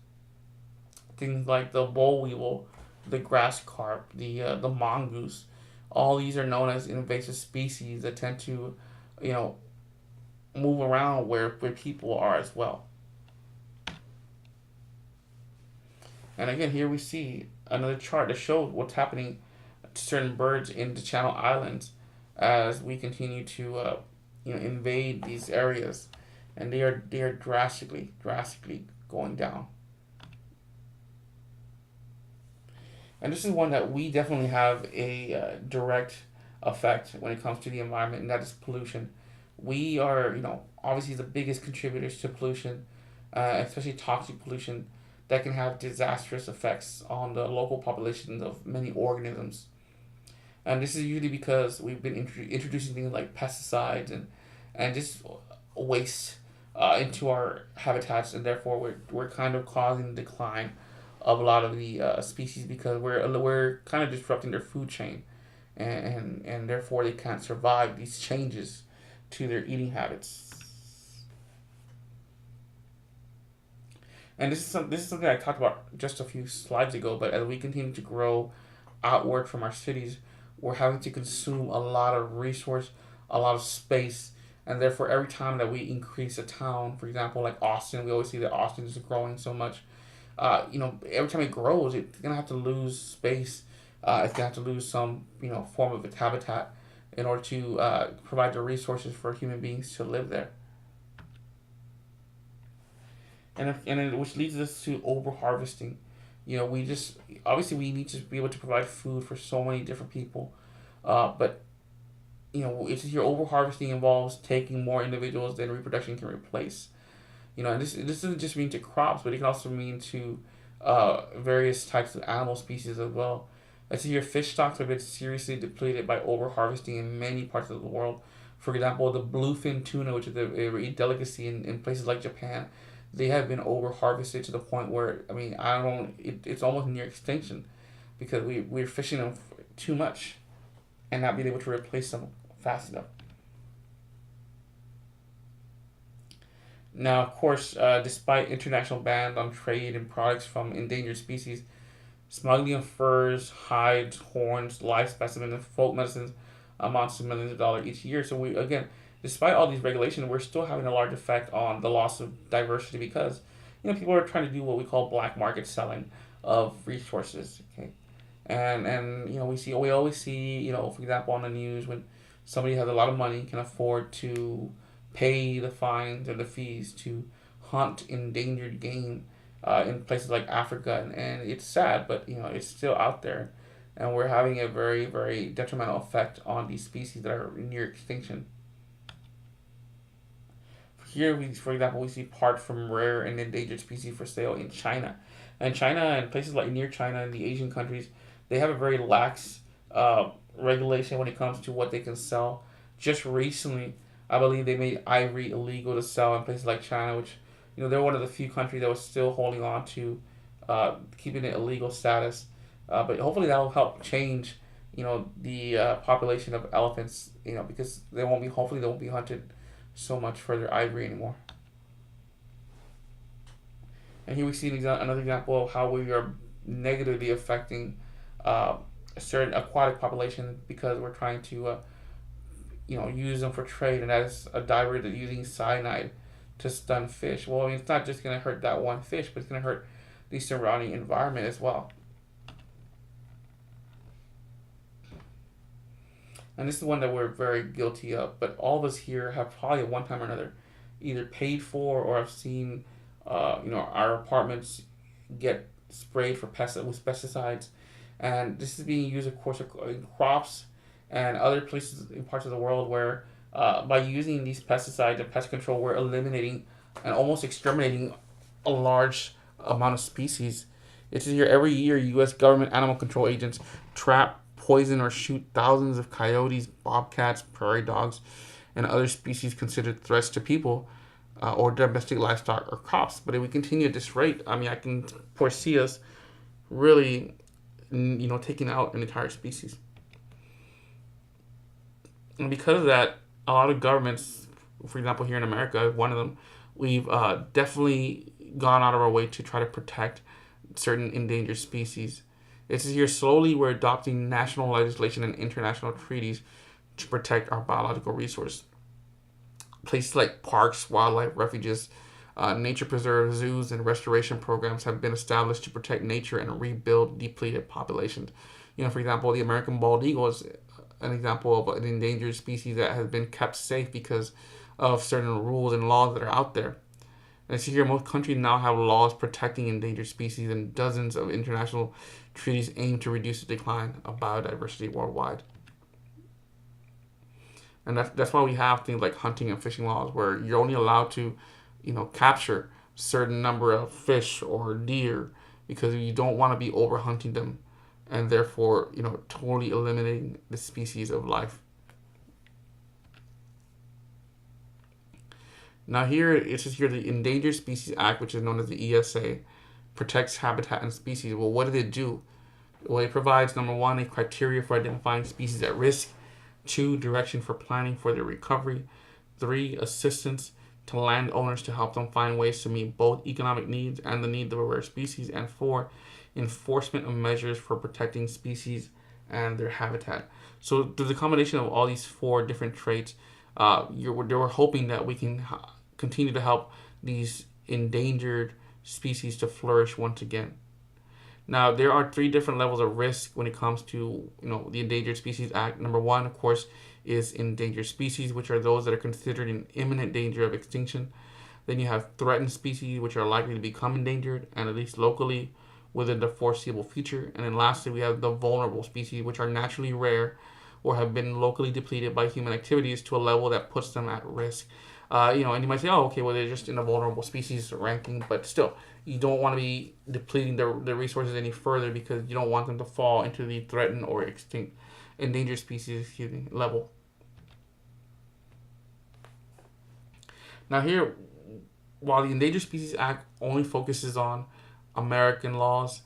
Speaker 1: Things like the boll weevil the grass carp, the mongoose. All these are known as invasive species that tend to, you know, move around where people are as well. And again, here we see another chart that shows what's happening to certain birds in the Channel Islands as we continue to, invade these areas, and they are drastically going down. And this is one that we definitely have a direct effect when it comes to the environment, and that is pollution. We are, obviously the biggest contributors to pollution, especially toxic pollution that can have disastrous effects on the local populations of many organisms. And this is usually because we've been introducing things like pesticides and just waste into our habitats, and therefore we're kind of causing the decline of a lot of the species because we're kind of disrupting their food chain, and therefore they can't survive these changes to their eating habits. And this is something I talked about just a few slides ago. But as we continue to grow outward from our cities, we're having to consume a lot of resource, a lot of space, and therefore every time that we increase a town, for example, like Austin, we always see that Austin is growing so much. Every time it grows, it's gonna have to lose space. It's gonna have to lose some, form of its habitat in order to provide the resources for human beings to live there. Which leads us to over harvesting. We just obviously we need to be able to provide food for so many different people, but it's here over harvesting involves taking more individuals than reproduction can replace. And this doesn't just mean to crops, but it can also mean to various types of animal species as well. Let's see, your fish stocks have been seriously depleted by over harvesting in many parts of the world. For example, the bluefin tuna, which is a delicacy in places like Japan, they have been over harvested to the point where I don't. It's almost near extinction because we're fishing them too much and not being able to replace them fast enough. Now, of course, despite international bans on trade and products from endangered species, smuggling of furs, hides, horns, live specimens, and folk medicines amounts to millions of dollars each year. So we again, despite all these regulations, we're still having a large effect on the loss of diversity because people are trying to do what we call black market selling of resources. Okay, and we always see for example on the news when somebody has a lot of money can afford to pay the fines and the fees to hunt endangered game in places like Africa, and it's sad, but it's still out there, and we're having a very very detrimental effect on these species that are near extinction. Here, for example, we see parts from rare and endangered species for sale in China, and China and places like near China and the Asian countries, they have a very lax regulation when it comes to what they can sell. Just recently, I believe they made ivory illegal to sell in places like China, which they're one of the few countries that was still holding on to keeping it illegal status. But hopefully that will help change the population of elephants. Because they won't be hunted so much for their ivory anymore. And here we see another example of how we are negatively affecting a certain aquatic population because we're trying to use them for trade, and that is a diver that using cyanide to stun fish. Well, it's not just going to hurt that one fish, but it's going to hurt the surrounding environment as well. And this is one that we're very guilty of, but all of us here have probably at one time or another either paid for or have seen, our apartments get sprayed with pesticides, and this is being used, of course, in crops and other places in parts of the world where, by using these pesticides and pest control, we're eliminating and almost exterminating a large amount of species. It's here every year. U.S. government animal control agents trap, poison, or shoot thousands of coyotes, bobcats, prairie dogs, and other species considered threats to people or domestic livestock or crops. But if we continue at this rate, I can foresee us really, taking out an entire species. And because of that, a lot of governments, for example, here in America, one of them, we've definitely gone out of our way to try to protect certain endangered species. It says here, slowly we're adopting national legislation and international treaties to protect our biological resource. Places like parks, wildlife refuges, nature preserves, zoos, and restoration programs have been established to protect nature and rebuild depleted populations. For example, the American bald eagle is an example of an endangered species that has been kept safe because of certain rules and laws that are out there. And I see here most countries now have laws protecting endangered species, and dozens of international treaties aim to reduce the decline of biodiversity worldwide. And that's why we have things like hunting and fishing laws, where you're only allowed to, capture certain number of fish or deer, because you don't want to be overhunting them, and therefore, totally eliminating the species of life. Now here it says here the Endangered Species Act, which is known as the ESA, protects habitat and species. Well, what does it do? Well, it provides, number one, a criteria for identifying species at risk. 2, direction for planning for their recovery. 3, assistance to landowners to help them find ways to meet both economic needs and the needs of a rare species. And 4, enforcement of measures for protecting species and their habitat. So through the combination of all these 4 different traits, we're hoping that we can continue to help these endangered species to flourish once again. Now, there are 3 different levels of risk when it comes to, the Endangered Species Act. Number 1, of course, is endangered species, which are those that are considered in imminent danger of extinction. Then you have threatened species, which are likely to become endangered, and at least locally within the foreseeable future. And then lastly, we have the vulnerable species, which are naturally rare or have been locally depleted by human activities to a level that puts them at risk. And you might say, oh, okay, well, they're just in the vulnerable species ranking, but still, you don't want to be depleting the resources any further, because you don't want them to fall into the threatened or endangered species level. Now here, while the Endangered Species Act only focuses on American laws,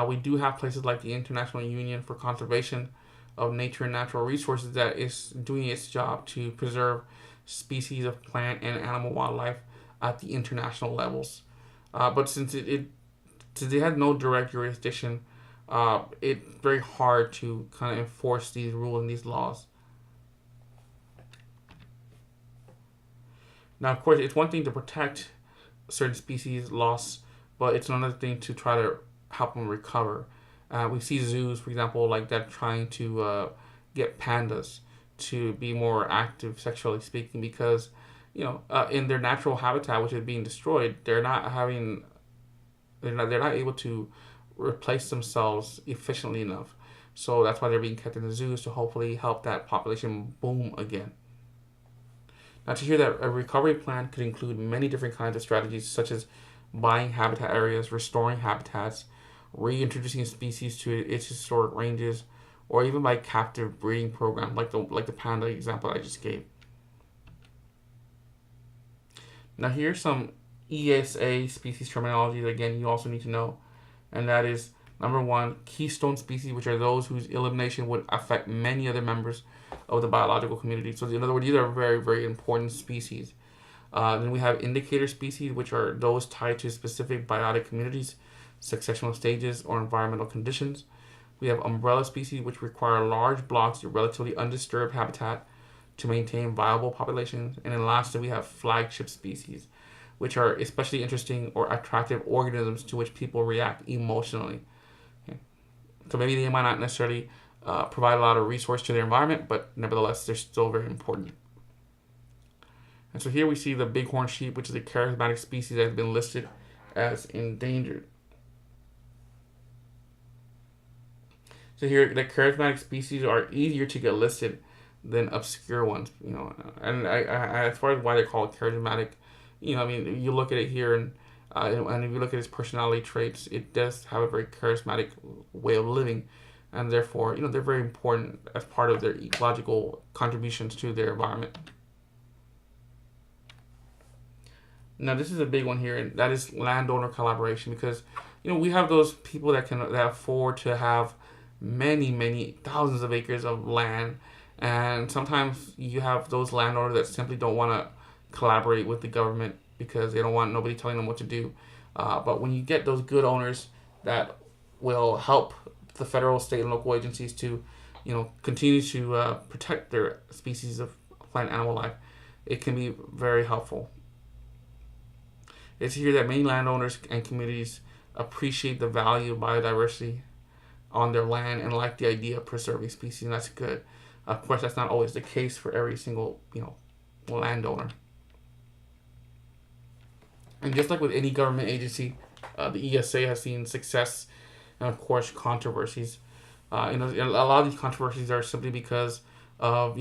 Speaker 1: we do have places like the International Union for Conservation of Nature and Natural Resources that is doing its job to preserve species of plant and animal wildlife at the international levels. But since it has no direct jurisdiction, it's very hard to kind of enforce these rules and these laws. Now, of course, it's one thing to protect certain species loss, but it's another thing to try to help them recover. We see zoos, for example, like that trying to get pandas to be more active, sexually speaking, because in their natural habitat, which is being destroyed, they're not able to replace themselves efficiently enough. So that's why they're being kept in the zoos, to hopefully help that population boom again. Now, to hear that a recovery plan could include many different kinds of strategies, such as buying habitat areas, restoring habitats, reintroducing species to its historic ranges, or even by captive breeding program, like the panda example I just gave. Now, here's some ESA species terminology that, again, you also need to know, and that is, number 1, keystone species, which are those whose elimination would affect many other members of the biological community. So, in other words, these are very, very important species. Then we have indicator species, which are those tied to specific biotic communities, successional stages, or environmental conditions. We have umbrella species, which require large blocks of relatively undisturbed habitat to maintain viable populations. And then lastly, we have flagship species, which are especially interesting or attractive organisms to which people react emotionally. Okay. So maybe they might not necessarily provide a lot of resource to their environment, but nevertheless, they're still very important. And so here we see the bighorn sheep, which is a charismatic species that has been listed as endangered. So here, the charismatic species are easier to get listed than obscure ones, And as far as why they're called charismatic, you look at it here, and if you look at its personality traits, it does have a very charismatic way of living, and therefore, they're very important as part of their ecological contributions to their environment. Now, this is a big one here, and that is landowner collaboration, because we have those people that afford to have many, many thousands of acres of land, and sometimes you have those landowners that simply don't want to collaborate with the government because they don't want nobody telling them what to do. But when you get those good owners that will help the federal, state, and local agencies to, continue to protect their species of plant and animal life, it can be very helpful. It's here that many landowners and communities appreciate the value of biodiversity on their land and like the idea of preserving species, and that's good. Of course, that's not always the case for every single, landowner. And just like with any government agency, the ESA has seen success and, of course, controversies. A lot of these controversies are simply because of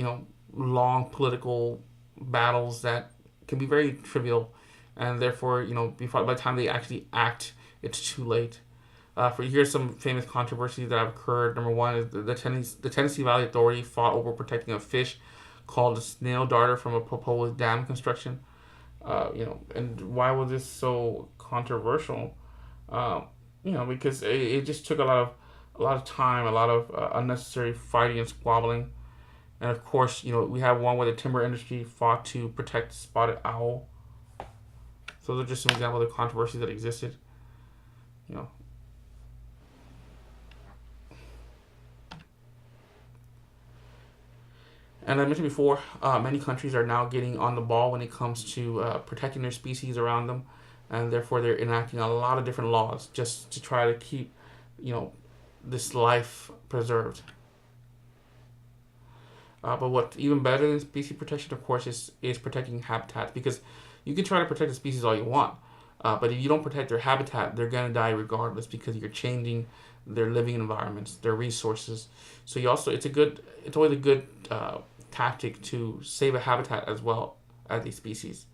Speaker 1: long political battles that can be very trivial, and therefore before by the time they actually act, it's too late. Here's some famous controversies that have occurred. Number one is the Tennessee Valley Authority fought over protecting a fish called the snail darter from a proposed dam construction. And why was this so controversial? Because it just took a lot of time, a lot of unnecessary fighting and squabbling, and of course, we have one where the timber industry fought to protect spotted owl. So those are just some examples of the controversies that existed. And I mentioned before, many countries are now getting on the ball when it comes to protecting their species around them, and therefore they're enacting a lot of different laws just to try to keep, this life preserved. But what even better than species protection, of course, is protecting habitats, because you can try to protect the species all you want, but if you don't protect their habitat, they're gonna die regardless, because you're changing their living environments, their resources. So it's always a good tactic to save a habitat as well as a species.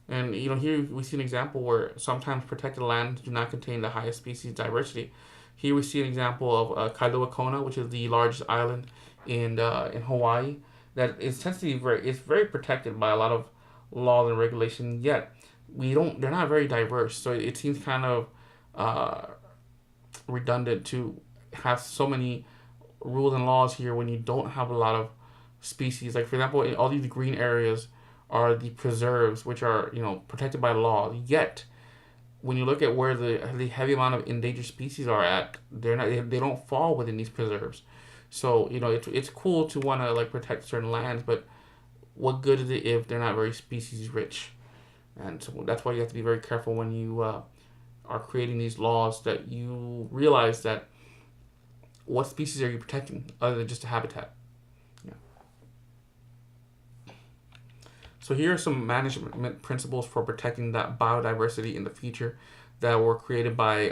Speaker 1: And here we see an example where sometimes protected lands do not contain the highest species diversity. Here we see an example of Kailua Kona, which is the largest island in Hawaii, that is very protected by a lot of laws and regulations. Yet they're not very diverse, so it seems kind of redundant to have so many rules and laws here when you don't have a lot of species. Like, for example, in all these green areas are the preserves, which are protected by law. Yet when you look at where the heavy amount of endangered species are at, they don't fall within these preserves. So it's cool to want to protect certain lands, but what good is it if they're not very species rich? And so that's why you have to be very careful when you are creating these laws, that you realize that what species are you protecting other than just a habitat. Yeah. So here are some management principles for protecting that biodiversity in the future that were created by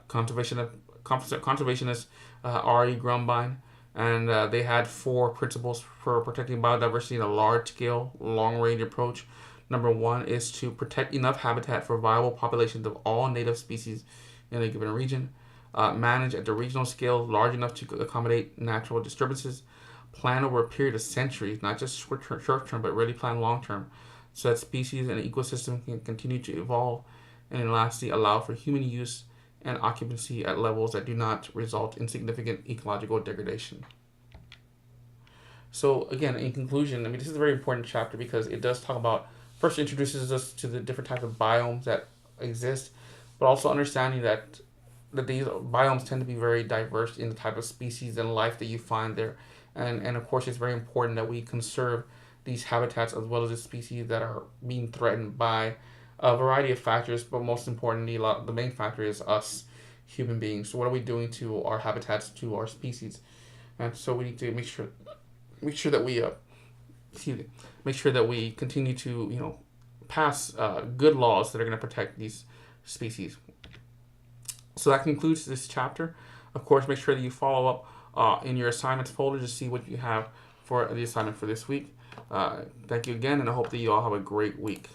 Speaker 1: conservationist R.E. Grumbine. And they had 4 principles for protecting biodiversity in a large-scale, long-range approach. Number 1 is to protect enough habitat for viable populations of all native species in a given region. Manage at the regional scale large enough to accommodate natural disturbances. Plan over a period of centuries, not just short term, but really plan long term, so that species and ecosystem can continue to evolve. And then lastly, allow for human use and occupancy at levels that do not result in significant ecological degradation. So again, in conclusion, this is a very important chapter because it does talk about, first introduces us to the different types of biomes that exist, but also understanding that these biomes tend to be very diverse in the type of species and life that you find there. And of course, it's very important that we conserve these habitats as well as the species that are being threatened by a variety of factors, but most importantly, the main factor is us, human beings. So what are we doing to our habitats, to our species? And so we need to make sure that we continue to pass good laws that are going to protect these species. So that concludes this chapter. Of course, make sure that you follow up in your assignments folder to see what you have for the assignment for this week. Thank you again, and I hope that you all have a great week.